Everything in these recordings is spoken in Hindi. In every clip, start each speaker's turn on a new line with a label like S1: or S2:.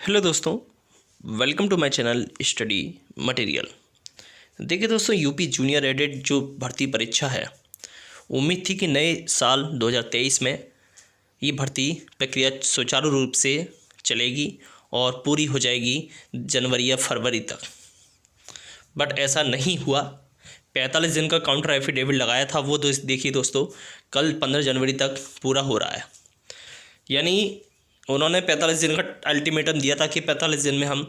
S1: हेलो दोस्तों, welcome to my channel study material. देखिए दोस्तों, यूपी जूनियर एडेड जो भर्ती परीक्षा है, उम्मीद थी कि नए साल 2023 में ये भर्ती प्रक्रिया सुचारू रूप से चलेगी और पूरी हो जाएगी जनवरी या फरवरी तक। बट ऐसा नहीं हुआ। 45 दिन का काउंटर एफिडेविट लगाया था वो देखिए दोस्तों, कल 15 जनवरी तक पूरा हो रहा है। यानी उन्होंने 45 दिन का अल्टीमेटम दिया था कि 45 दिन में हम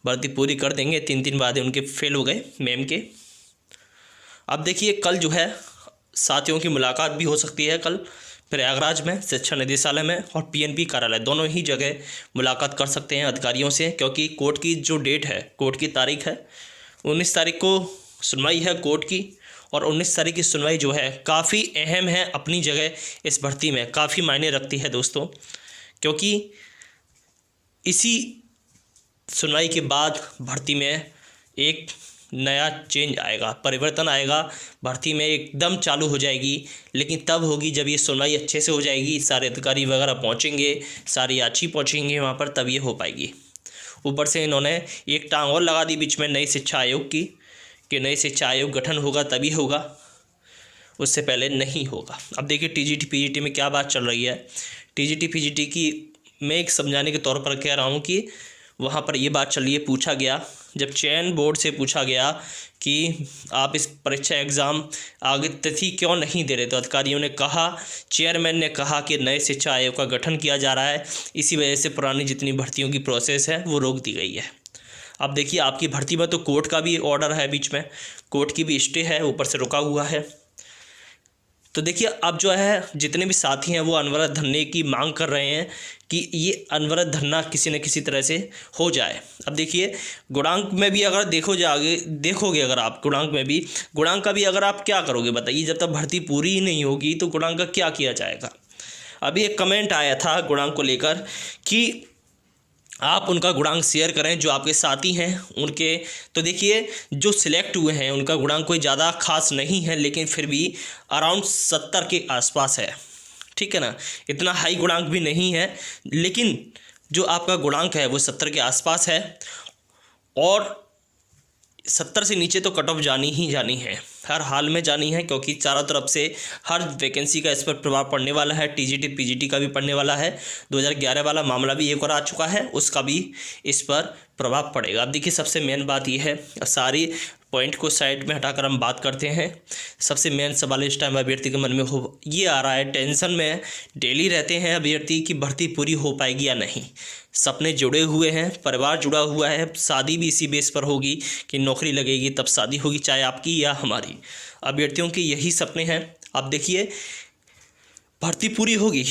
S1: भर्ती पूरी कर देंगे। 3 वादे उनके फेल हो गए मैम के। अब देखिए, कल जो है साथियों की मुलाकात भी हो सकती है। कल प्रयागराज में शिक्षा निदेशालय में और पीएनपी कार्यालय दोनों ही जगह मुलाकात कर सकते हैं अधिकारियों से, क्योंकि कोर्ट की जो डेट है, कोर्ट की तारीख है 19 तारीख को सुनवाई है कोर्ट की। और 19 तारीख की सुनवाई जो है काफ़ी अहम है अपनी जगह, इस भर्ती में काफ़ी मायने रखती है दोस्तों, क्योंकि इसी सुनवाई के बाद भर्ती में एक नया चेंज आएगा, परिवर्तन आएगा। भर्ती में एकदम चालू हो जाएगी, लेकिन तब होगी जब ये सुनवाई अच्छे से हो जाएगी, सारे अधिकारी वगैरह पहुंचेंगे, सारे याची पहुंचेंगे वहाँ पर, तब ये हो पाएगी। ऊपर से इन्होंने एक टांग और लगा दी बीच में नई शिक्षा आयोग की, कि नई शिक्षा आयोग गठन होगा तभी होगा, उससे पहले नहीं होगा। अब देखिए, टीजीटी पीजीटी में क्या बात चल रही है। टीजीटी पीजीटी की मैं एक समझाने के तौर पर कह रहा हूँ कि वहाँ पर ये बात चल रही है, पूछा गया, जब चयन बोर्ड से पूछा गया कि आप इस परीक्षा एग्ज़ाम आगे तिथि क्यों नहीं दे रहे, तो अधिकारियों ने कहा, चेयरमैन ने कहा कि नए शिक्षा आयोग का गठन किया जा रहा है, इसी वजह से पुरानी जितनी भर्तियों की प्रोसेस है वो रोक दी गई है। अब देखिए, आपकी भर्ती में तो कोर्ट का भी ऑर्डर है, बीच में कोर्ट की भी स्टे है, ऊपर से रुका हुआ है। तो देखिए, अब जो है जितने भी साथी हैं वो अनवरत धरने की मांग कर रहे हैं कि ये अनवरत धरना किसी न किसी तरह से हो जाए। अब देखिए, गुणांक में भी अगर देखोगे अगर आप गुणांक का भी अगर आप क्या करोगे बताइए, जब तक भर्ती पूरी ही नहीं होगी तो गुणांक का क्या किया जाएगा। अभी एक कमेंट आया था गुणांक को लेकर कि आप उनका गुणांक शेयर करें जो आपके साथी हैं उनके। तो देखिए, जो सिलेक्ट हुए हैं उनका गुणांक कोई ज़्यादा खास नहीं है, लेकिन फिर भी अराउंड 70 के आसपास है, ठीक है ना। इतना हाई गुणांक भी नहीं है, लेकिन जो आपका गुणांक है वो 70 के आसपास है। और 70 से नीचे तो कट ऑफ जानी ही जानी है, हर हाल में जानी है, क्योंकि चारों तरफ से हर वैकेंसी का इस पर प्रभाव पड़ने वाला है। टीजीटी पीजीटी का भी पड़ने वाला है, 2011 वाला मामला भी एक और आ चुका है, उसका भी इस पर प्रभाव पड़ेगा। अब देखिए, सबसे मेन बात यह है, सारी पॉइंट को साइड में हटाकर हम बात करते हैं। सबसे मेन सवाल इस टाइम अभ्यर्थी के मन में ये आ रहा है, टेंशन में डेली रहते हैं अभ्यर्थी की भर्ती पूरी हो पाएगी या नहीं। सपने जुड़े हुए हैं, परिवार जुड़ा हुआ है, शादी भी इसी बेस पर होगी कि नौकरी लगेगी तब शादी होगी, चाहे आपकी या हमारी। अभ्यर्थियों के यही सपने हैं। अब देखिए, भर्ती पूरी होगी,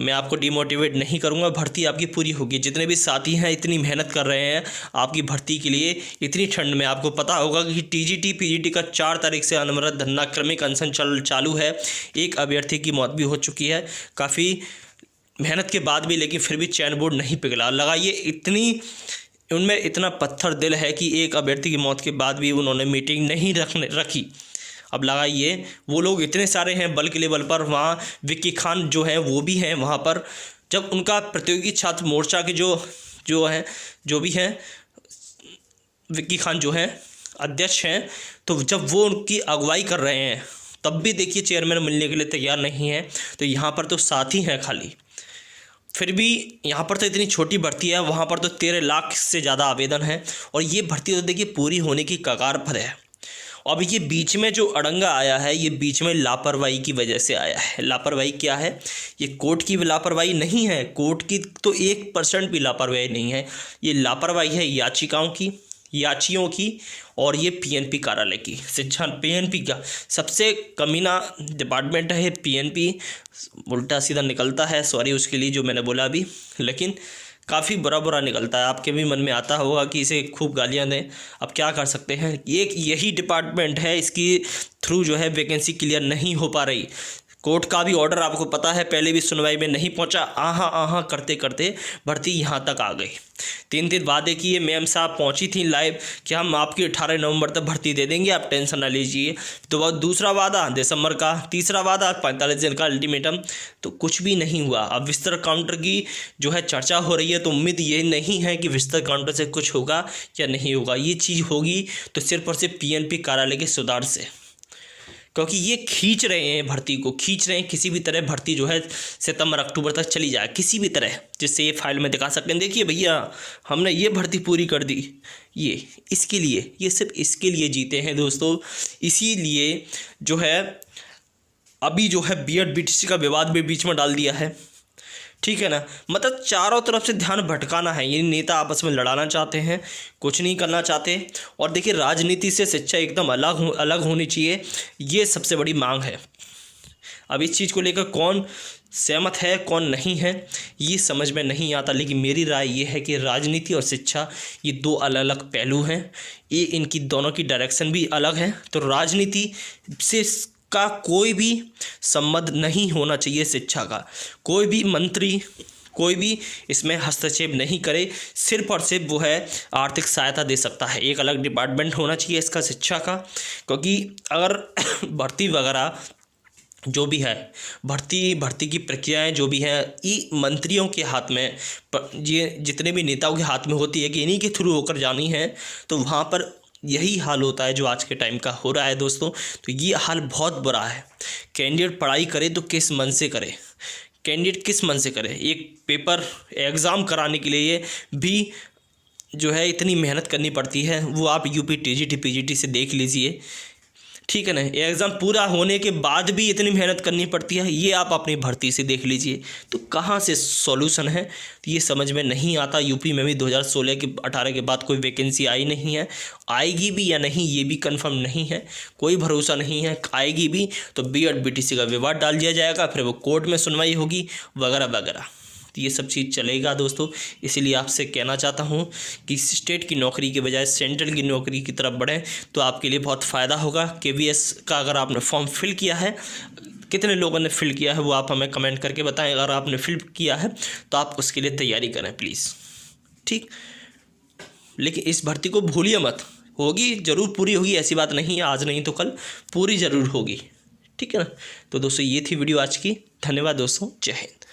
S1: मैं आपको डिमोटिवेट नहीं करूंगा, भर्ती आपकी पूरी होगी। जितने भी साथी हैं इतनी मेहनत कर रहे हैं आपकी भर्ती के लिए, इतनी ठंड में। आपको पता होगा कि टीजीटी पीजीटी का 4 तारीख से अनवरत धरना क्रमिक अनशन चालू है। एक अभ्यर्थी की मौत भी हो चुकी है काफ़ी मेहनत के बाद भी, लेकिन फिर भी चयन बोर्ड नहीं पिघला। लगाइए, उनमें इतना पत्थर दिल है कि एक अभ्यर्थी की मौत के बाद भी उन्होंने मीटिंग नहीं रखी। अब लगाइए, वो लोग इतने सारे हैं बल के लेवल पर, वहाँ विक्की खान जो हैं वो भी हैं वहाँ पर। जब उनका प्रतियोगी छात्र मोर्चा के जो भी हैं, विक्की खान जो हैं अध्यक्ष हैं, तो जब वो उनकी अगुवाई कर रहे हैं तब भी देखिए चेयरमैन मिलने के लिए तैयार नहीं है। तो यहाँ पर तो साथी हैं खाली, फिर भी यहाँ पर तो इतनी छोटी भर्ती है, वहाँ पर तो 13 लाख से ज़्यादा आवेदन है, और ये भर्ती तो देखिए पूरी होने की कगार पर है। अब ये बीच में जो अड़ंगा आया है, ये बीच में लापरवाही की वजह से आया है। लापरवाही क्या है? ये कोर्ट की लापरवाही नहीं है, कोर्ट की तो 1% भी लापरवाही नहीं है। ये लापरवाही है याचियों की, और ये पीएनपी कार्यालय की। शिक्षा पीएनपी का सबसे कमीना डिपार्टमेंट है पीएनपी, उल्टा सीधा निकलता है, सॉरी उसके लिए जो मैंने बोला अभी, लेकिन काफ़ी बुरा निकलता है। आपके भी मन में आता होगा कि इसे खूब गालियां दें, अब क्या कर सकते हैं। यही डिपार्टमेंट है, इसकी थ्रू जो है वैकेंसी क्लियर नहीं हो पा रही। कोर्ट का भी ऑर्डर आपको पता है पहले भी सुनवाई में नहीं पहुंचा, आहा आहा करते करते भर्ती यहाँ तक आ गई। 3 दिन वादे किए, मैम साहब पहुंची थी लाइव कि हम आपकी 18 नवंबर तक भर्ती दे देंगे, आप टेंशन ना लीजिए। तो वह दूसरा वादा दिसंबर का, तीसरा वादा 45 दिन का अल्टीमेटम, तो कुछ भी नहीं हुआ। अब विस्तार काउंटर की जो है चर्चा हो रही है, तो उम्मीद ये नहीं है कि विस्तार काउंटर से कुछ होगा या नहीं होगा। ये चीज़ होगी तो सिर्फ और सिर्फ पीएनपी कार्यालय के सुधार से, क्योंकि ये खींच रहे हैं भर्ती को, खींच रहे हैं किसी भी तरह भर्ती जो है सितंबर अक्टूबर तक चली जाए किसी भी तरह, जिससे ये फाइल में दिखा सकते हैं देखिए भैया हमने ये भर्ती पूरी कर दी। ये इसके लिए, ये सिर्फ इसके लिए जीते हैं दोस्तों। इसीलिए जो है अभी जो है बीएड बीटीसी का विवाद भी बीच में डाल दिया है, ठीक है ना। मतलब चारों तरफ से ध्यान भटकाना है, ये नेता आपस में लड़ाना चाहते हैं, कुछ नहीं करना चाहते। और देखिए राजनीति से शिक्षा एकदम अलग होनी चाहिए, ये सबसे बड़ी मांग है। अब इस चीज़ को लेकर कौन सहमत है कौन नहीं है ये समझ में नहीं आता, लेकिन मेरी राय ये है कि राजनीति और शिक्षा ये 2 अलग अलग पहलू हैं, ये इनकी दोनों की डायरेक्शन भी अलग है। तो राजनीति से का कोई भी संबंध नहीं होना चाहिए, शिक्षा का कोई भी मंत्री कोई भी इसमें हस्तक्षेप नहीं करे, सिर्फ और सिर्फ वो है आर्थिक सहायता दे सकता है। एक अलग डिपार्टमेंट होना चाहिए इसका शिक्षा का, क्योंकि अगर भर्ती वगैरह जो भी है भर्ती की प्रक्रियाएं जो भी हैं ये मंत्रियों के हाथ में, ये जितने भी नेताओं के हाथ में होती है कि इन्हीं के थ्रू होकर जानी है, तो वहाँ पर यही हाल होता है जो आज के टाइम का हो रहा है दोस्तों। तो ये हाल बहुत बुरा है। कैंडिडेट पढ़ाई करे तो किस मन से करे, कैंडिडेट किस मन से करे, एक पेपर एग्ज़ाम कराने के लिए भी जो है इतनी मेहनत करनी पड़ती है, वो आप यूपी टीजीटी पीजीटी से देख लीजिए, ठीक है ना। एग्ज़ाम पूरा होने के बाद भी इतनी मेहनत करनी पड़ती है, ये आप अपनी भर्ती से देख लीजिए। तो कहाँ से सॉल्यूशन है तो ये समझ में नहीं आता। यूपी में भी 2016 के 18 के बाद कोई वैकेंसी आई नहीं है, आएगी भी या नहीं ये भी कंफर्म नहीं है, कोई भरोसा नहीं है। आएगी भी तो बीएड बीटीसी का विवाद डाल दिया जाएगा, फिर वो कोर्ट में सुनवाई होगी वगैरह वगैरह, तो ये सब चीज़ चलेगा दोस्तों। इसीलिए आपसे कहना चाहता हूँ कि स्टेट की नौकरी के बजाय सेंट्रल की नौकरी की तरफ बढ़ें तो आपके लिए बहुत फ़ायदा होगा। केवीएस का अगर आपने फॉर्म फिल किया है, कितने लोगों ने फिल किया है वो आप हमें कमेंट करके बताएं। अगर आपने फिल किया है तो आप उसके लिए तैयारी करें प्लीज़, ठीक। लेकिन इस भर्ती को भूलिए मत, होगी ज़रूर पूरी होगी, ऐसी बात नहीं है, आज नहीं तो कल पूरी ज़रूर होगी, ठीक है ना। तो दोस्तों ये थी वीडियो आज की, धन्यवाद दोस्तों, जय हिंद।